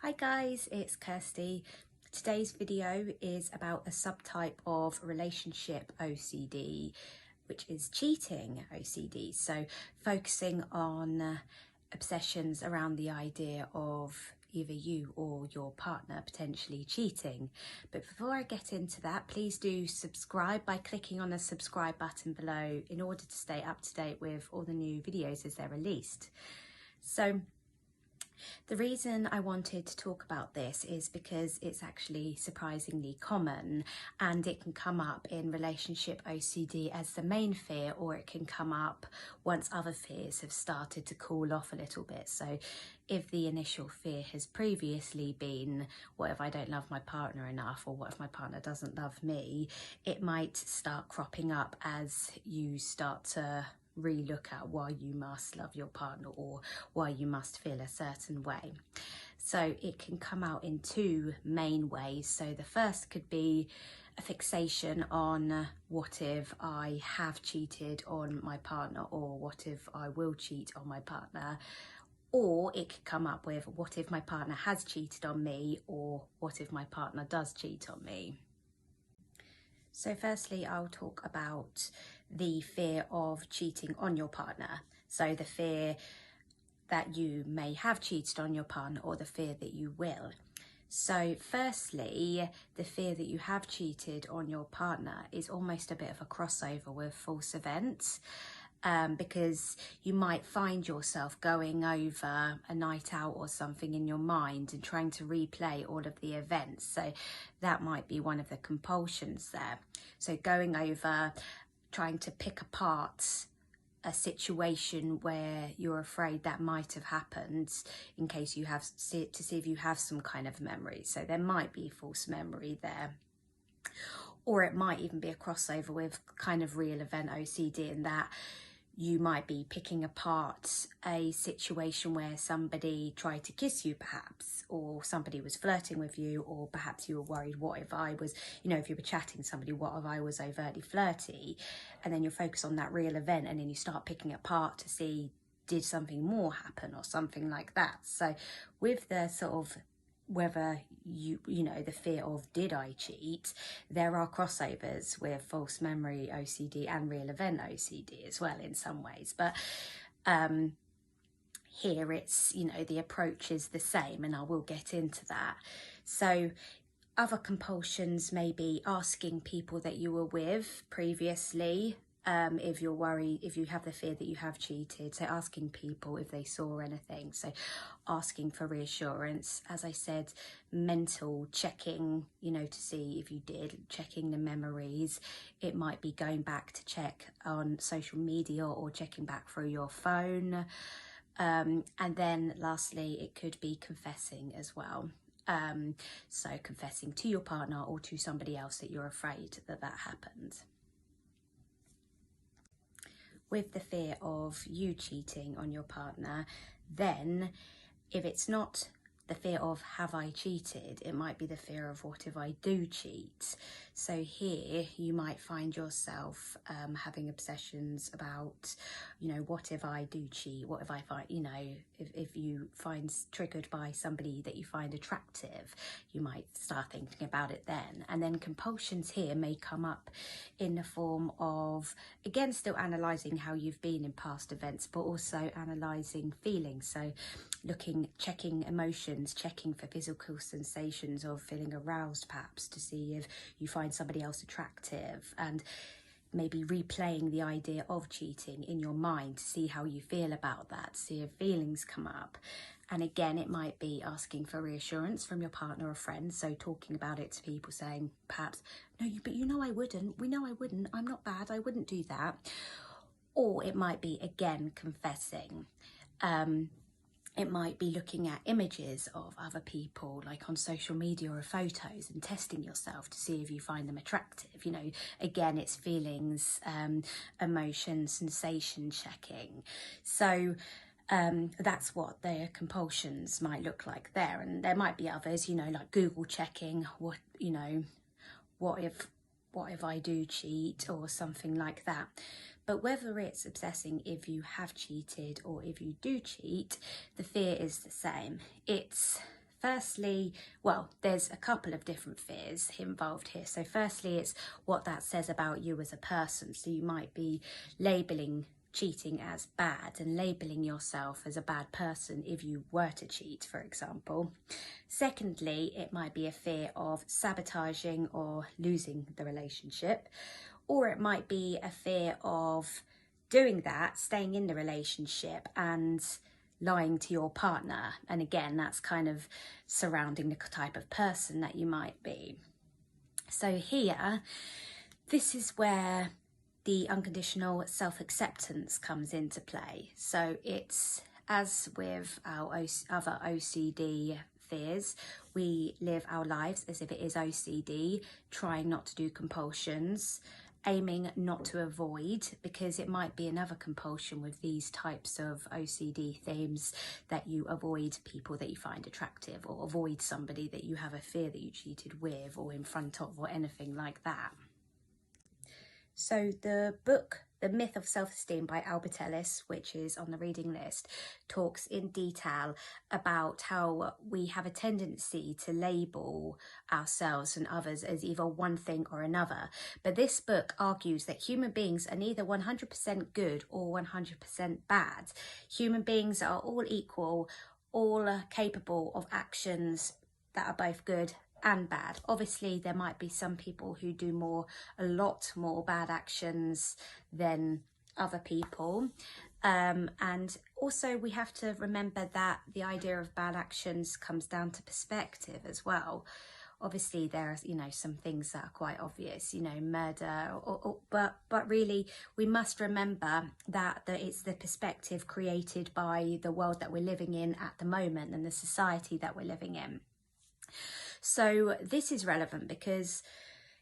Hi guys, it's Kirsty. Today's video is about a subtype of relationship OCD, which is cheating OCD. So focusing on obsessions around the idea of either you or your partner potentially cheating. But before I get into that, please do subscribe by clicking on the subscribe button below in order to stay up to date with all the new videos as they're released. So the reason I wanted to talk about this is because it's actually surprisingly common, and it can come up in relationship OCD as the main fear, or it can come up once other fears have started to cool off a little bit. So if the initial fear has previously been, what if I don't love my partner enough, or what if my partner doesn't love me, it might start cropping up as you start to relook at why you must love your partner or why you must feel a certain way. So it can come out in two main ways. So the first could be a fixation on what if I have cheated on my partner, or what if I will cheat on my partner. Or it could come up with what if my partner has cheated on me, or what if my partner does cheat on me. So firstly, I'll talk about the fear of cheating on your partner. So the fear that you may have cheated on your partner, or the fear that you will. So firstly, the fear that you have cheated on your partner is almost a bit of a crossover with false events. Because you might find yourself going over a night out or something in your mind and trying to replay all of the events. So that might be one of the compulsions there. So going over, trying to pick apart a situation where you're afraid that might have happened, in case you have to see if you have some kind of memory. So there might be false memory there. Or it might even be a crossover with kind of real event OCD, in that you might be picking apart a situation where somebody tried to kiss you perhaps, or somebody was flirting with you, or perhaps you were worried, what if I was, if you were chatting to somebody, what if I was overtly flirty? And then you're focused on that real event, and then you start picking apart to see, did something more happen or something like that. So with the sort of whether the fear of did I cheat, there are crossovers with false memory OCD and real event OCD as well in some ways. But here it's, the approach is the same, and I will get into that. So other compulsions may be asking people that you were with previously, if you're worried, if you have the fear that you have cheated, so asking people if they saw anything, so asking for reassurance. As I said, mental checking, to see if you did, checking the memories. It might be going back to check on social media, or checking back through your phone. And then lastly, it could be confessing as well. So confessing to your partner or to somebody else that you're afraid that happened. With the fear of you cheating on your partner, then if it's not the fear of have I cheated, it might be the fear of what if I do cheat. So here you might find yourself having obsessions about, what if I do cheat? What if I find, if you find triggered by somebody that you find attractive, you might start thinking about it then. And then compulsions here may come up in the form of, again, still analysing how you've been in past events, but also analysing feelings. So checking emotions, checking for physical sensations of feeling aroused perhaps, to see if you find somebody else attractive, and maybe replaying the idea of cheating in your mind to see how you feel about that, see if feelings come up. And again, it might be asking for reassurance from your partner or friend, so talking about it to people, saying perhaps, no, but I wouldn't, I wouldn't, I'm not bad, I wouldn't do that. Or it might be, again, confessing. It might be looking at images of other people, like on social media or photos, and testing yourself to see if you find them attractive. Again, it's feelings, emotion, sensation checking. So that's what their compulsions might look like there. And there might be others, like Google checking, what if I do cheat, or something like that. But whether it's obsessing if you have cheated or if you do cheat, the fear is the same. It's firstly, well, there's a couple of different fears involved here. So firstly, it's what that says about you as a person. So you might be labeling cheating as bad and labeling yourself as a bad person if you were to cheat, for example. Secondly, it might be a fear of sabotaging or losing the relationship, or it might be a fear of doing that, staying in the relationship and lying to your partner. And again, that's kind of surrounding the type of person that you might be. So here, this is where the unconditional self-acceptance comes into play. So it's, as with our other OCD fears, we live our lives as if it is OCD, trying not to do compulsions, aiming not to avoid, because it might be another compulsion with these types of OCD themes, that you avoid people that you find attractive, or avoid somebody that you have a fear that you cheated with or in front of, or anything like that. So the book, The Myth of SelfEsteem by Albert Ellis, which is on the reading list, talks in detail about how we have a tendency to label ourselves and others as either one thing or another. But this book argues that human beings are neither 100% good or 100% bad. Human beings are all equal, all capable of actions that are both good and bad. Obviously, there might be some people who do a lot more bad actions than other people. And also we have to remember that the idea of bad actions comes down to perspective as well. Obviously, there are, some things that are quite obvious, murder, but really we must remember that it's the perspective created by the world that we're living in at the moment and the society that we're living in. So this is relevant because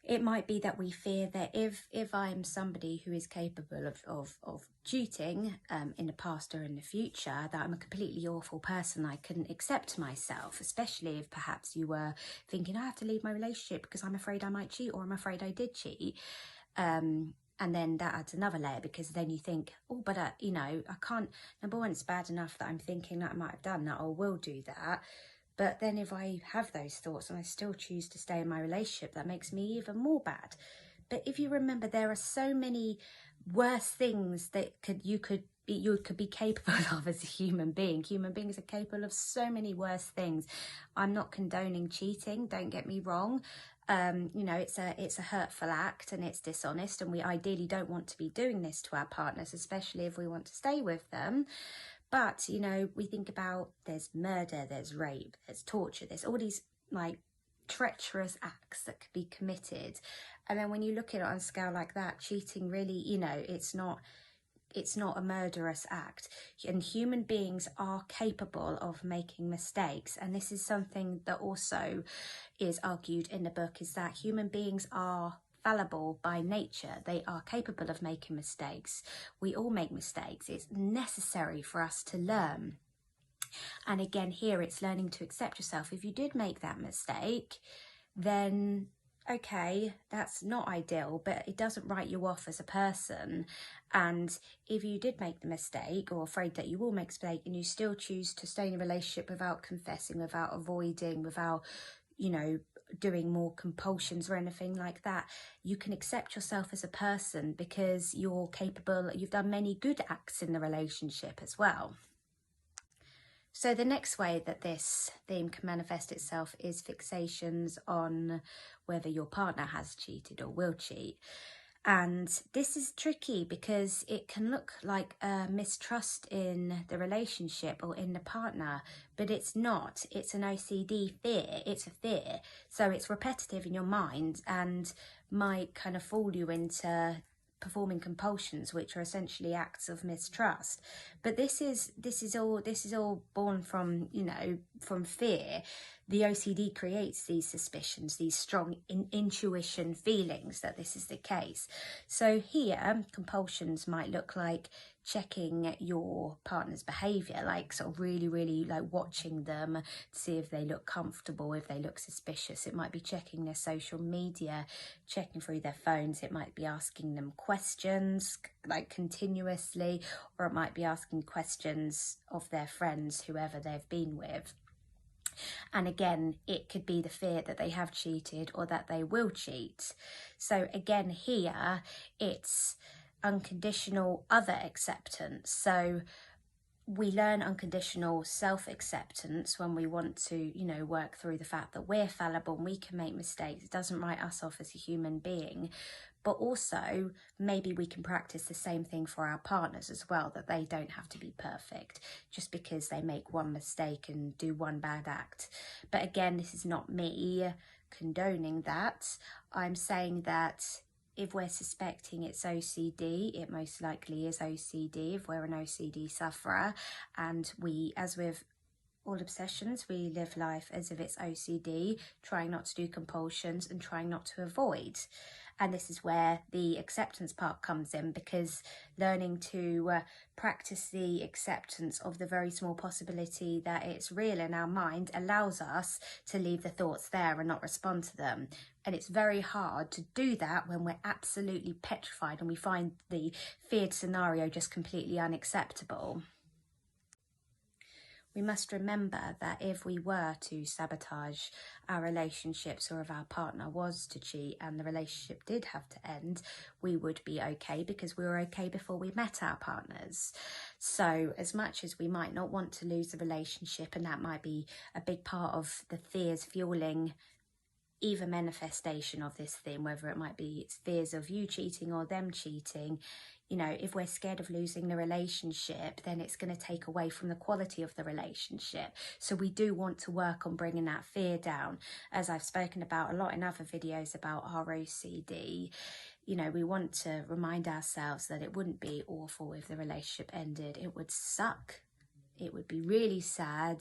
it might be that we fear that if I'm somebody who is capable of cheating in the past or in the future, that I'm a completely awful person. I couldn't accept myself, especially if perhaps you were thinking, I have to leave my relationship because I'm afraid I might cheat, or I'm afraid I did cheat. And then that adds another layer, because then you think, oh, but I can't, number one, it's bad enough that I'm thinking that I might have done that or will do that. But then if I have those thoughts and I still choose to stay in my relationship, that makes me even more bad. But if you remember, there are so many worse things that you could be capable of as a human being. Human beings are capable of so many worse things. I'm not condoning cheating, don't get me wrong. It's a hurtful act and it's dishonest, and we ideally don't want to be doing this to our partners, especially if we want to stay with them. But, we think about, there's murder, there's rape, there's torture, there's all these treacherous acts that could be committed. And then when you look at it on a scale like that, cheating really, it's not a murderous act. And human beings are capable of making mistakes. And this is something that also is argued in the book, is that human beings are fallible by nature. They are capable of making mistakes. We all make mistakes. It's necessary for us to learn. And again, here it's learning to accept yourself. If you did make that mistake, then okay, that's not ideal, but it doesn't write you off as a person. And if you did make the mistake, or afraid that you will make a mistake, and you still choose to stay in a relationship without confessing, without avoiding, without, doing more compulsions or anything like that, you can accept yourself as a person, because you're capable, you've done many good acts in the relationship as well. So the next way that this theme can manifest itself is fixations on whether your partner has cheated or will cheat. And this is tricky because it can look like a mistrust in the relationship or in the partner, but it's not. It's an OCD fear. It's a fear. So it's repetitive in your mind and might kind of fool you into performing compulsions, which are essentially acts of mistrust. But this is all born from, from fear. The OCD creates these suspicions, these strong intuition feelings that this is the case. So here, compulsions might look like checking your partner's behaviour, like sort of really, really like watching them to see if they look comfortable, if they look suspicious. It might be checking their social media, checking through their phones. It might be asking them questions like continuously, or it might be asking questions of their friends, whoever they've been with. And again, it could be the fear that they have cheated or that they will cheat. So again, here it's unconditional other acceptance. So we learn unconditional self-acceptance when we want to, you know, work through the fact that we're fallible and we can make mistakes. It doesn't write us off as a human being. But also, maybe we can practice the same thing for our partners as well, that they don't have to be perfect just because they make one mistake and do one bad act. But again, this is not me condoning that. I'm saying that if we're suspecting it's OCD, it most likely is OCD if we're an OCD sufferer. And we, as with all obsessions, we live life as if it's OCD, trying not to do compulsions and trying not to avoid. And this is where the acceptance part comes in, because learning to practice the acceptance of the very small possibility that it's real in our mind allows us to leave the thoughts there and not respond to them. And it's very hard to do that when we're absolutely petrified and we find the feared scenario just completely unacceptable. We must remember that if we were to sabotage our relationships, or if our partner was to cheat and the relationship did have to end, we would be okay because we were okay before we met our partners. So as much as we might not want to lose the relationship, and that might be a big part of the fears fueling either manifestation of this thing, whether it might be it's fears of you cheating or them cheating, you know, if we're scared of losing the relationship, then it's going to take away from the quality of the relationship. So we do want to work on bringing that fear down. As I've spoken about a lot in other videos about ROCD, you know, we want to remind ourselves that it wouldn't be awful if the relationship ended. It would suck. It would be really sad.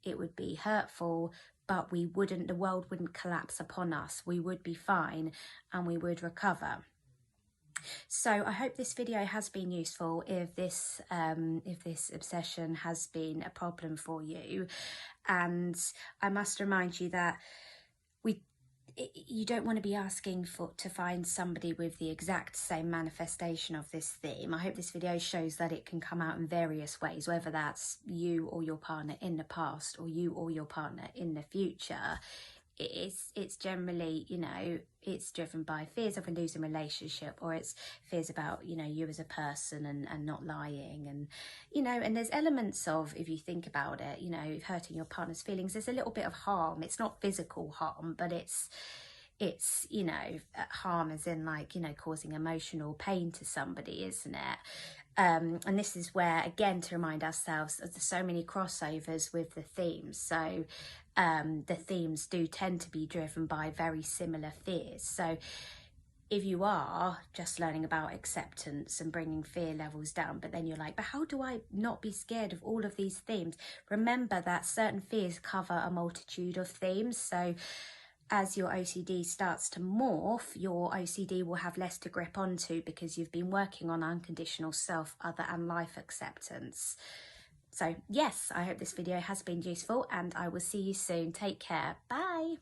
It would be hurtful, but the world wouldn't collapse upon us. We would be fine and we would recover. So I hope this video has been useful if this obsession has been a problem for you. And I must remind you that you don't want to be asking to find somebody with the exact same manifestation of this theme. I hope this video shows that it can come out in various ways, whether that's you or your partner in the past or you or your partner in the future. It's generally, you know, it's driven by fears of a losing relationship, or it's fears about, you know, you as a person and not lying, and, you know, and there's elements of, if you think about it, you know, hurting your partner's feelings. There's a little bit of harm. It's not physical harm, but it's you know, harm as in, like, you know, causing emotional pain to somebody, isn't it? And this is where, again, to remind ourselves that there's so many crossovers with the themes. So the themes do tend to be driven by very similar fears. So if you are just learning about acceptance and bringing fear levels down, but then you're like, but how do I not be scared of all of these themes? Remember that certain fears cover a multitude of themes. So as your OCD starts to morph, your OCD will have less to grip onto because you've been working on unconditional self, other and life acceptance. So yes, I hope this video has been useful, and I will see you soon. Take care. Bye.